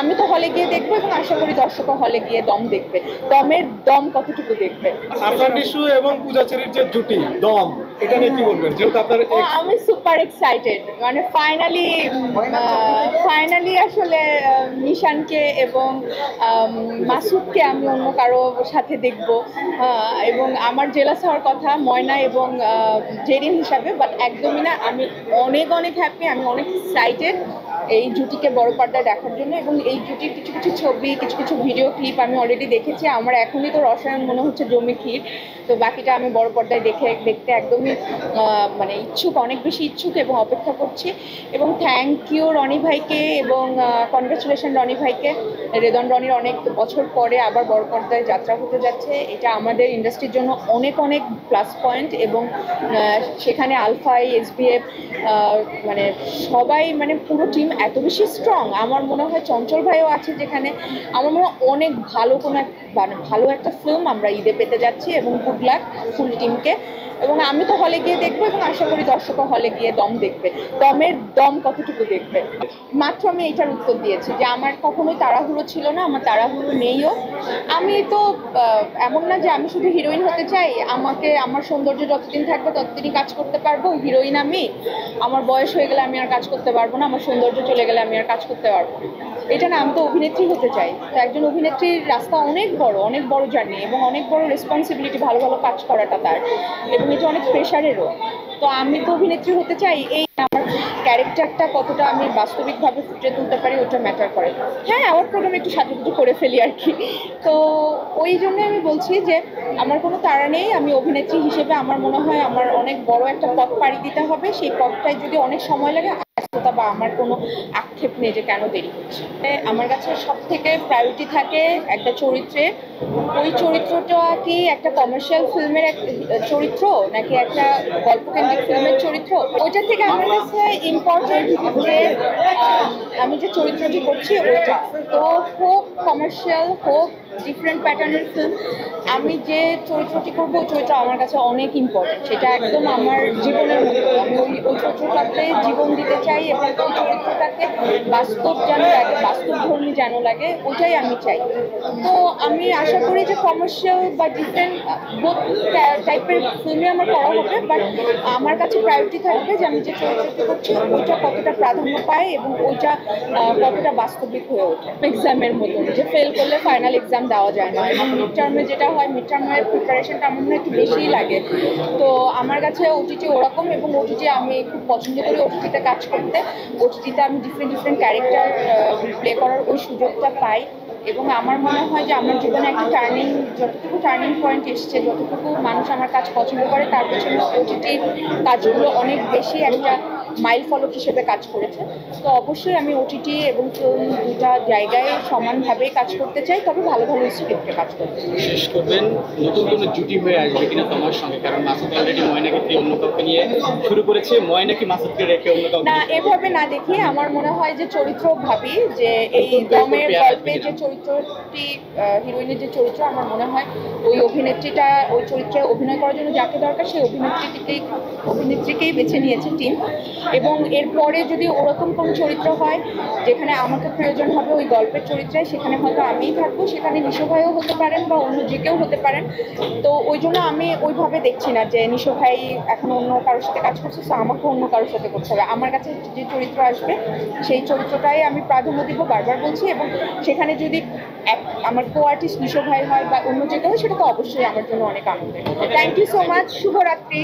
আমি তো হলে গিয়ে দেখবো এবং আশা করি দর্শকও হলে গিয়ে দম দেখবে। দমের দম কতটুকু দেখবে। আফরান নিশু এবং পূজা চেরির যে জুটি দম, এটা নিয়ে কি বলবেন? যেহেতু আপনার আমি সুপার এক্সাইটেড, মানে ফাইনালি আসলে নিশানকে এবং মাসুদকে আমি অন্য কারো সাথে দেখব। এবং আমার জেলাস হওয়ার কথা ময়না এবং জেরিন হিসাবে, বাট একদমই না। আমি অনেক অনেক হ্যাপি, আমি অনেক এক্সাইটেড এই জুটিকে বড় পর্দায় দেখার জন্য। এবং এই জুটির কিছু কিছু ছবি, কিছু কিছু ভিডিও ক্লিপ আমি অলরেডি দেখেছি। আমার এখনই তো রসায়ন মনে হচ্ছে জমি ক্ষীর। তো বাকিটা আমি বড় পর্দায় দেখতে একদমই মানে ইচ্ছুক, অনেক বেশি ইচ্ছুক এবং অপেক্ষা করছি। এবং থ্যাংক ইউ রনি ভাইকে এবং কনগ্রাচুলেশন রনি ভাইকে। রনির অনেক বছর পরে আবার বড় পর্দায় যাত্রা হতে যাচ্ছে। এটা আমাদের ইন্ডাস্ট্রির জন্য অনেক অনেক প্লাস পয়েন্ট। এবং সেখানে আলফাই, এসবিএফ, মানে সবাই, মানে পুরো টিম এত বেশি স্ট্রং। আমার মনে হয় চঞ্চল ভাইও আছে যেখানে। আমার মনে হয় অনেক ভালো একটা ফিল্ম আমরা ঈদে পেতে যাচ্ছি। এবং গুড লাক ফুল টিমকে। এবং আমি তো হলে গিয়ে দেখবো এবং আশা করি দর্শকও হলে গিয়ে দম দেখবে। দমের দম কতটুকু দেখবে। মাত্র আমি এটার উত্তর দিয়েছি যে আমার কখনোই তাড়াহুড়ো ছিল না, আমার তাড়াহুড়ো নেইও। আমি তো এমন না যে আমি শুধু হিরোইন হতে চাই। আমার সৌন্দর্য যতদিন থাকবে ততদিনই কাজ করতে পারবো। হিরোইন আমি, আমার বয়স হয়ে গেলে আমি আর কাজ করতে পারবো না, আমার সৌন্দর্য চলে গেলে আমি আর কাজ করতে পারবো না। এটা না, আমি তো অভিনেত্রী হতে চাই। তো একজন অভিনেত্রীর রাস্তা অনেক বড় জার্নি এবং অনেক বড় রেসপন্সিবিলিটি ভালো ভালো কাজ করাটা তার। এবং এটা অনেক প্রেশারেরও। তো আমি তো অভিনেত্রী হতে চাই। এই আমার ক্যারেক্টারটা কতটা আমি বাস্তবিকভাবে ফুটিয়ে তুলতে পারি ওটা ম্যাটার করে। হ্যাঁ, আমার প্রোগ্রামে একটু সাজুগুজু করে ফেলি আর কি। তো ওই জন্য আমি বলছি যে আমার কোনো তাড়া নেই। আমি অভিনেত্রী হিসেবে আমার মনে হয় আমার অনেক বড় একটা পথ পাড়ি দিতে হবে। সেই পথটায় যদি অনেক সময় লাগে বা আমার কোনো আক্ষেপ নেই যে কেন দেরি হচ্ছে। আমার কাছে সব থেকে প্রায়োরিটি থাকে একটা চরিত্রে। ওই চরিত্রটা কি একটা কমার্শিয়াল ফিল্মের এক চরিত্র নাকি একটা গল্পকেন্দ্রিক ফিল্মের চরিত্র, ওইটার থেকে আমার কাছে ইম্পর্টেন্ট যে আমি যে চরিত্রটি করছি ওইটা। তো হোক কমার্শিয়াল, হোক ডিফারেন্ট প্যাটার্নের ফিল্ম, আমি যে চরিত্রটি করবো ওই চরিত্র আমার কাছে অনেক ইম্পর্টেন্ট। সেটা একদম আমার জীবনের মতো। আমি ওই চরিত্রটাতে জীবন দিতে চাই এবং ওই চরিত্রটাকে বাস্তব যেন লাগে, বাস্তবধর্মী যেন লাগে, ওইটাই আমি চাই। তো আমি আশা করি যে কমার্শিয়াল বা ডিফারেন্ট বোথ টাইপের ফিল্মে আমার করা হবে। বাট আমার কাছে প্রায়োরিটি থাকবে যে আমি যে চরিত্রটি করছি ওইটা কতটা প্রাধান্য পায় এবং ওইটা কতটা বাস্তবিক হয়ে ওঠে। এক্সামের মতো যে ফেল করলে ফাইনাল এক্সাম দেওয়া যায় না। এবং মিড টার্মে যেটা হয়, মিড টার্মের প্রিপারেশনটা আমার মনে হয় একটু বেশিই লাগে। তো আমার কাছে ওটিটি ওরকম। এবং ওটিটি আমি খুব পছন্দ করি ওটিটিতে কাজ করতে। ওটিটিতে আমি ডিফারেন্ট ক্যারেক্টার প্লে করার ওই সুযোগটা পাই। এবং আমার মনে হয় যে আমার জীবনে একটা যতটুকু টার্নিং পয়েন্ট এসছে, যতটুকু মানুষ আমার কাজ পছন্দ করে, তার পেছনে ওটিটির কাজগুলো অনেক বেশি একটা মাইল ফলক হিসেবে কাজ করেছে। তো অবশ্যই আমি ওটিটি এবং ফিল্ম দুটা জায়গায় সমানভাবেই কাজ করতে চাই, তবে ভালো ভালো স্ক্রিপ্টে কাজ করতে চাই। শেষ করবেন নতুন কোনো জুটি হয়ে আসবে কিনা তোমার সঙ্গে? কারণ মাসুদ অলরেডি ময়নাকে দিয়ে অন্য কাউকে নিয়ে শুরু করেছে, ময়না কি মাসুদকে রেখে অন্য কাউকে? না, এভাবে না দেখি। আমার মনে হয় যে চরিত্র ভাবি যে এই দমের গল্পে যে চরিত্রটি, হিরোইনের যে চরিত্র, আমার মনে হয় ওই অভিনেত্রীটা ওই চরিত্রে অভিনয় করার জন্য যাকে দরকার সেই অভিনেত্রীকেই বেছে নিয়েছে টিম। এবং এরপরে যদি ওরকম কোনো চরিত্র হয় যেখানে আমাকে প্রয়োজন হবে ওই গল্পের চরিত্রে, সেখানে হয়তো আমিই থাকবো। সেখানে নিশো ভাইও হতে পারেন বা অন্য যে কেউ হতে পারেন। তো ওই জন্য আমি ওইভাবে দেখছি না যে নিশো ভাই এখন অন্য কারোর সাথে কাজ করছে, তো আমাকে অন্য কারোর সাথে করতে হবে। আমার কাছে যে চরিত্র আসবে সেই চরিত্রটাই আমি প্রাধান্য দিব, বারবার বলছি। এবং সেখানে যদি আমার কো আর্টিস্ট নিশো ভাই হয় বা অন্য যে কেউ, সেটা তো অবশ্যই আমার জন্য অনেক আনন্দের। Thank you so much. শুভরাত্রি।